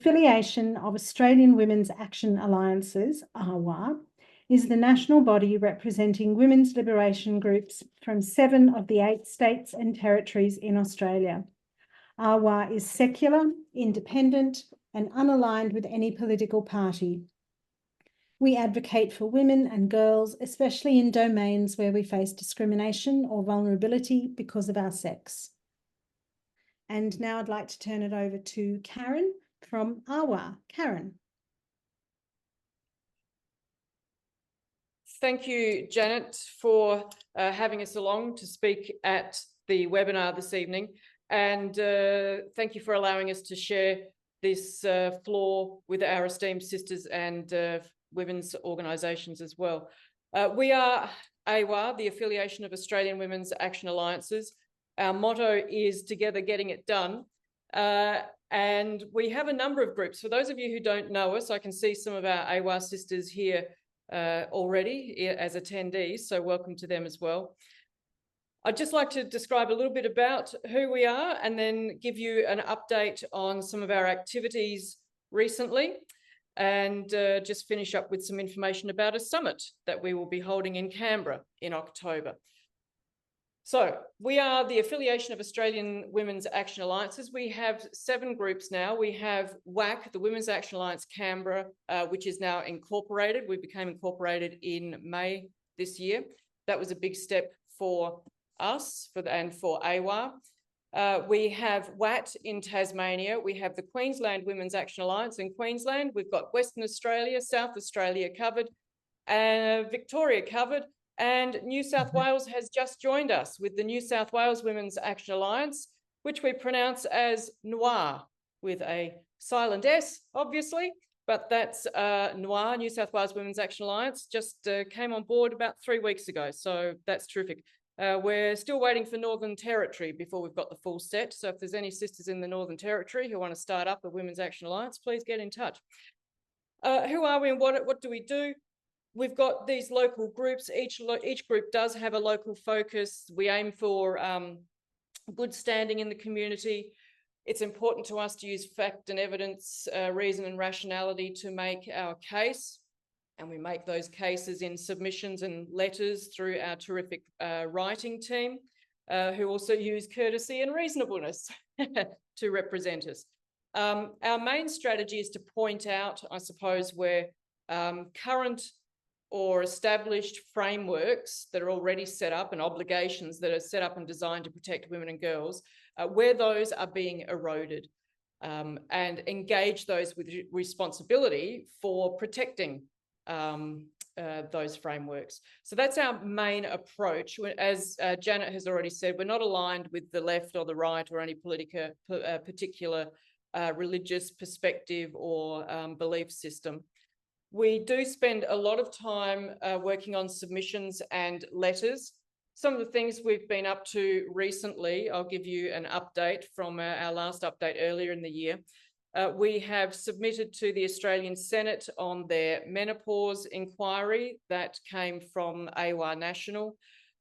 Affiliation of Australian Women's Action Alliances, AAWAA, is the national body representing women's liberation groups from 7 of the 8 states and territories in Australia. AAWAA is secular, independent, and unaligned with any political party. We advocate for women and girls, especially in domains where we face discrimination or vulnerability because of our sex. And now I'd like to turn it over to Karen from AAWAA. Karen. Thank you, Janet, for having us along to speak at the webinar this evening. And thank you for allowing us to share this floor with our esteemed sisters and women's organisations as well. We are AAWAA, the Affiliation of Australian Women's Action Alliances. Our motto is together getting it done. And we have a number of groups. For those of you who don't know us, I can see some of our AAWAA sisters here already as attendees, so welcome to them as well. I'd just like to describe a little bit about who we are and then give you an update on some of our activities recently, and just finish up with some information about a summit that we will be holding in Canberra in October. So we are the Affiliation of Australian Women's Action Alliances. We have 7 groups now. We have WAC, the Women's Action Alliance Canberra, which is now incorporated. We became incorporated in May this year. That was a big step for us and for AAWAA. We have WAT in Tasmania. We have the Queensland Women's Action Alliance in Queensland. We've got Western Australia, South Australia covered, Victoria covered. And New South Wales has just joined us with the New South Wales Women's Action Alliance, which we pronounce as NOIR, with a silent S, obviously, but that's NOIR, New South Wales Women's Action Alliance, just came on board about 3 weeks ago, so that's terrific. We're still waiting for Northern Territory before we've got the full set, so if there's any sisters in the Northern Territory who want to start up a Women's Action Alliance, please get in touch. Who are we and what do we do? We've got these local groups. Each group does have a local focus. We aim for good standing in the community. It's important to us to use fact and evidence, reason and rationality to make our case. And we make those cases in submissions and letters through our terrific writing team, who also use courtesy and reasonableness to represent us. Our main strategy is to point out, I suppose, where current or established frameworks that are already set up and obligations that are set up and designed to protect women and girls, where those are being eroded, and engage those with responsibility for protecting those frameworks. So that's our main approach. As Janet has already said, we're not aligned with the left or the right or any particular religious perspective or belief system. We do spend a lot of time working on submissions and letters. Some of the things we've been up to recently, I'll give you an update from our last update earlier in the year. We have submitted to the Australian Senate on their menopause inquiry that came from AAWAA National.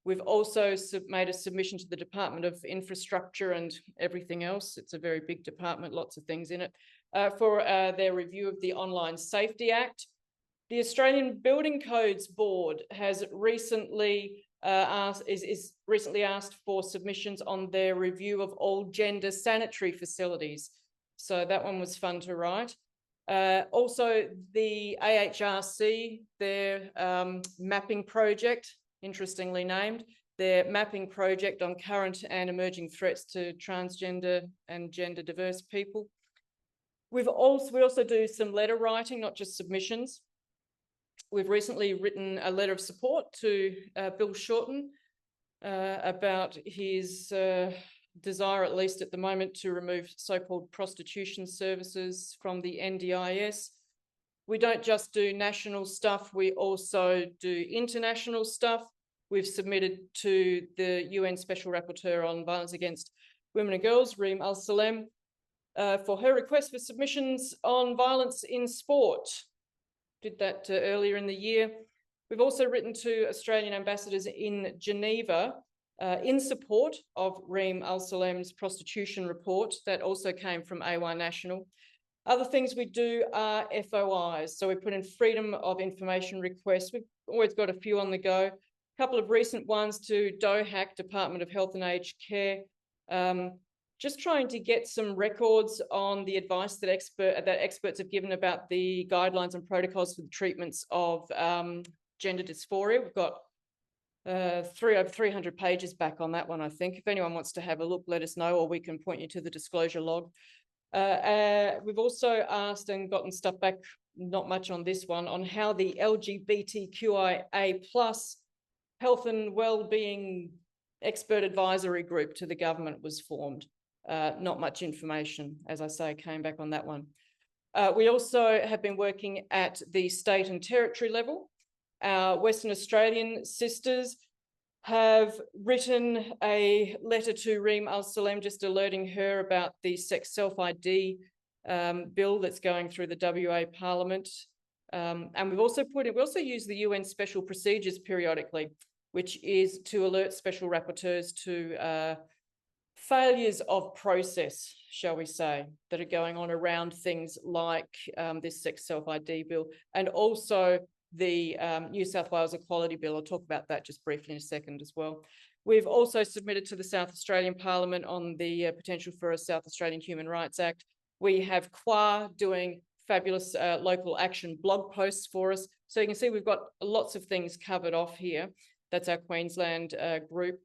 We've also made a submission to the Department of Infrastructure and everything else. It's a very big department, lots of things in it, for their review of the Online Safety Act. The Australian Building Codes Board has recently recently asked for submissions on their review of all gender sanitary facilities. So that one was fun to write. Also, the AHRC, their mapping project, interestingly named, their mapping project on current and emerging threats to transgender and gender diverse people. We also do some letter writing, not just submissions. We've recently written a letter of support to Bill Shorten about his desire, at least at the moment, to remove so-called prostitution services from the NDIS. We don't just do national stuff, we also do international stuff. We've submitted to the UN Special Rapporteur on Violence Against Women and Girls, Reem Al-Salem, for her request for submissions on violence in sport. Did that earlier in the year. We've also written to Australian ambassadors in Geneva in support of Reem Al-Salem's prostitution report that also came from AAWAA National. Other things we do are FOIs. So we put in freedom of information requests. We've always got a few on the go. A couple of recent ones to DOHAC, Department of Health and Aged Care, just trying to get some records on the advice that experts have given about the guidelines and protocols for the treatments of gender dysphoria. We've got over 300 pages back on that one, I think. If anyone wants to have a look, let us know, or we can point you to the disclosure log. We've also asked and gotten stuff back, not much on this one, on how the LGBTQIA+ health and wellbeing expert advisory group to the government was formed. Not much information, as I say, came back on that one. We also have been working at the state and territory level. Our Western Australian sisters have written a letter to Reem Al-Salem, just alerting her about the sex self-ID bill that's going through the WA Parliament. And we also use the UN special procedures periodically, which is to alert special rapporteurs to failures of process, shall we say, that are going on around things like this sex self-ID bill, and also the New South Wales Equality Bill. I'll talk about that just briefly in a second as well. We've also submitted to the South Australian Parliament on the potential for a South Australian Human Rights Act. We have AAWAA doing fabulous local action blog posts for us. So you can see we've got lots of things covered off here. That's our Queensland group.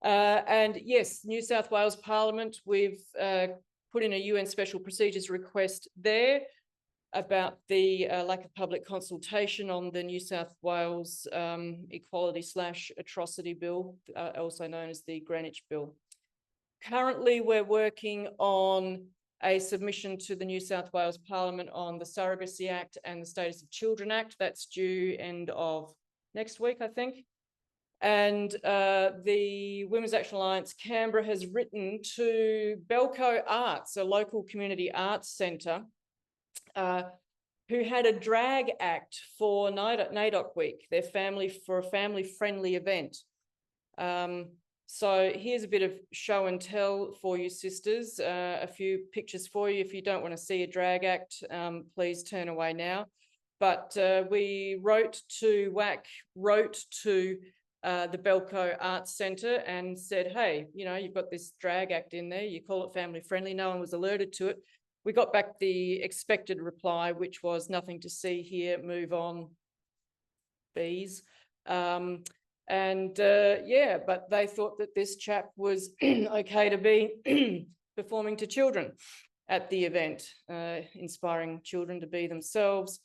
And yes, New South Wales Parliament, we've put in a UN special procedures request there about the lack of public consultation on the New South Wales Equality/Atrocity Bill, also known as the Greenwich Bill. Currently, we're working on a submission to the New South Wales Parliament on the Surrogacy Act and the Status of Children Act. That's due end of next week, I think. And the Women's Action Alliance Canberra has written to Belco Arts, a local community arts centre, who had a drag act for NAIDOC Week, for a family-friendly event. So here's a bit of show and tell for you, sisters. A few pictures for you. If you don't want to see a drag act, please turn away now. But we wrote to the Belco Arts Centre and said, hey, you know, you've got this drag act in there, you call it family friendly, no one was alerted to it. We got back the expected reply, which was nothing to see here, move on, bees. Yeah, but they thought that this chap was okay to be performing to children at the event, inspiring children to be themselves.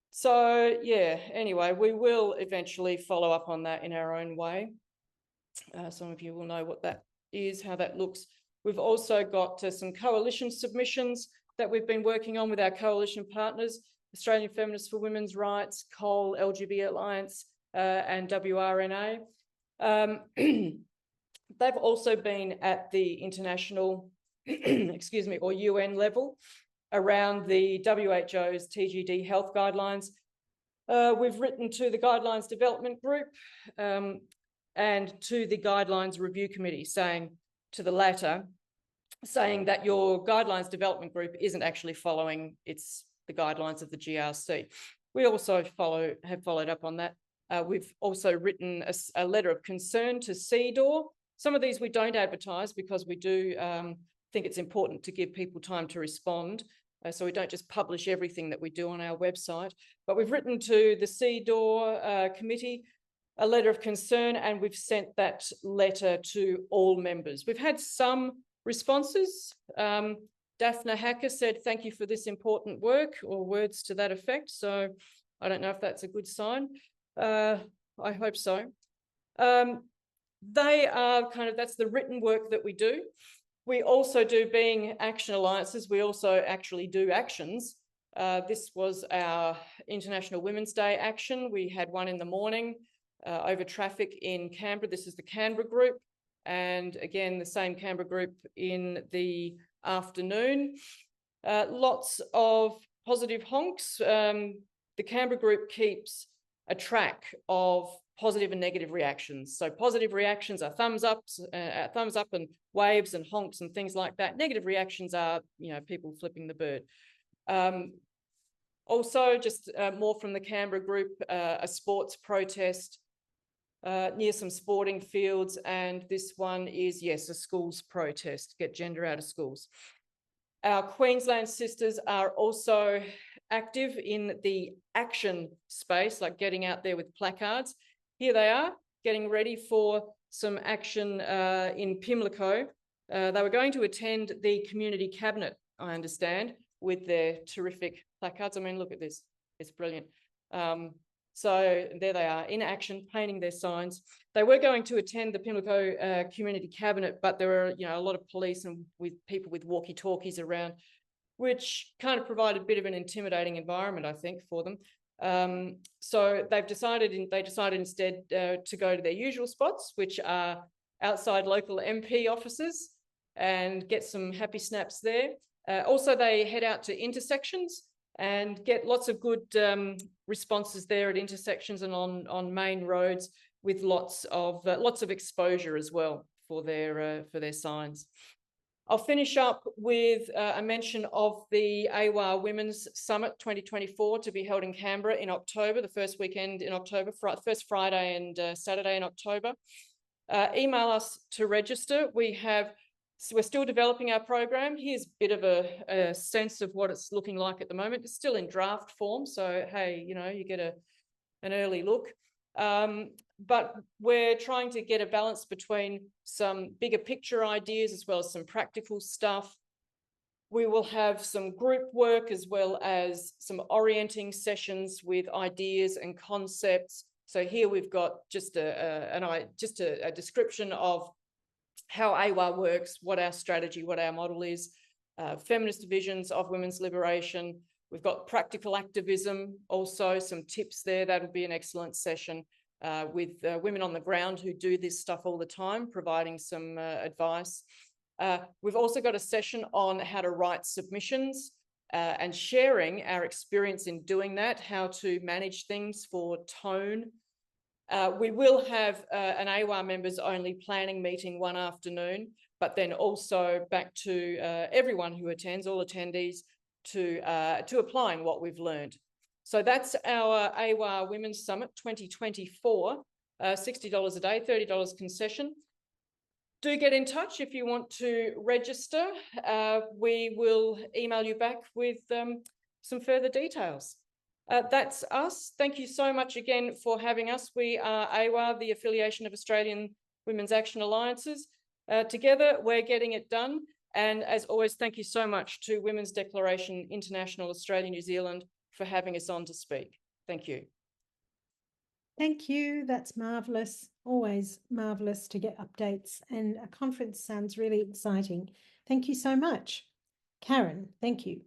So yeah, anyway, we will eventually follow up on that in our own way. Some of you will know what that is, how that looks. We've also got some coalition submissions that we've been working on with our coalition partners, Australian Feminists for Women's Rights, COAL, LGBT Alliance, and WRNA. They've also been at the international, excuse me, or UN level around the WHO's TGD health guidelines. We've written to the Guidelines Development Group and to the Guidelines Review Committee, saying to the latter, saying that your Guidelines Development Group isn't actually following the guidelines of the GRC. We also have followed up on that. We've also written a letter of concern to CEDAW. Some of these we don't advertise because we do think it's important to give people time to respond. So we don't just publish everything that we do on our website. But we've written to the CEDAW committee a letter of concern, and we've sent that letter to all members. We've had some responses. Daphne Hacker said, thank you for this important work, or words to that effect. So I don't know if that's a good sign. I hope so. They are that's the written work that we do. We also do, being action alliances, we also actually do actions. This was our International Women's Day action. We had one in the morning over traffic in Canberra. This is the Canberra group. And again, the same Canberra group in the afternoon. Lots of positive honks. The Canberra group keeps a track of positive and negative reactions. So positive reactions are thumbs up and waves and honks and things like that. Negative reactions are, you know, people flipping the bird. Also, just more from the Canberra group, a sports protest near some sporting fields, and this one is, yes, a schools protest, get gender out of schools. Our Queensland sisters are also active in the action space, like getting out there with placards. Here they are, getting ready for some action in Pimlico. They were going to attend the community cabinet, I understand, with their terrific placards. I mean, look at this, it's brilliant. So there they are in action, painting their signs. They were going to attend the Pimlico community cabinet, but there were, a lot of police and with people with walkie-talkies around, which kind of provided a bit of an intimidating environment, I think, for them. So they decided instead to go to their usual spots, which are outside local MP offices, and get some happy snaps there. Also, they head out to intersections and get lots of good responses there at intersections and on main roads, with lots of exposure as well for their signs. I'll finish up with a mention of the AAWAA Women's Summit 2024 to be held in Canberra in October, the first weekend in October, first Friday and Saturday in October. Email us to register. We're still developing our program. Here's a bit of a sense of what it's looking like at the moment. It's still in draft form, so hey, you get an early look. But we're trying to get a balance between some bigger picture ideas as well as some practical stuff. We will have some group work as well as some orienting sessions with ideas and concepts. So here we've got just a description of how AAWAA works, what our strategy, what our model is, feminist visions of women's liberation. We've got practical activism, also some tips there. That'll be an excellent session with women on the ground who do this stuff all the time, providing some advice. We've also got a session on how to write submissions and sharing our experience in doing that, how to manage things for tone. We will have an AAWAA members only planning meeting one afternoon, but then also back to everyone who attends, all attendees, to applying what we've learned. So that's our AAWAA Women's Summit 2024, $60 a day, $30 concession. Do get in touch if you want to register. We will email you back with some further details. That's us. Thank you so much again for having us. We are AAWAA, the Affiliation of Australian Women's Action Alliances. Together, we're getting it done. And as always, thank you so much to Women's Declaration International Australia, New Zealand for having us on to speak. Thank you. Thank you. That's marvellous. Always marvellous to get updates, and a conference sounds really exciting. Thank you so much. Karen, thank you.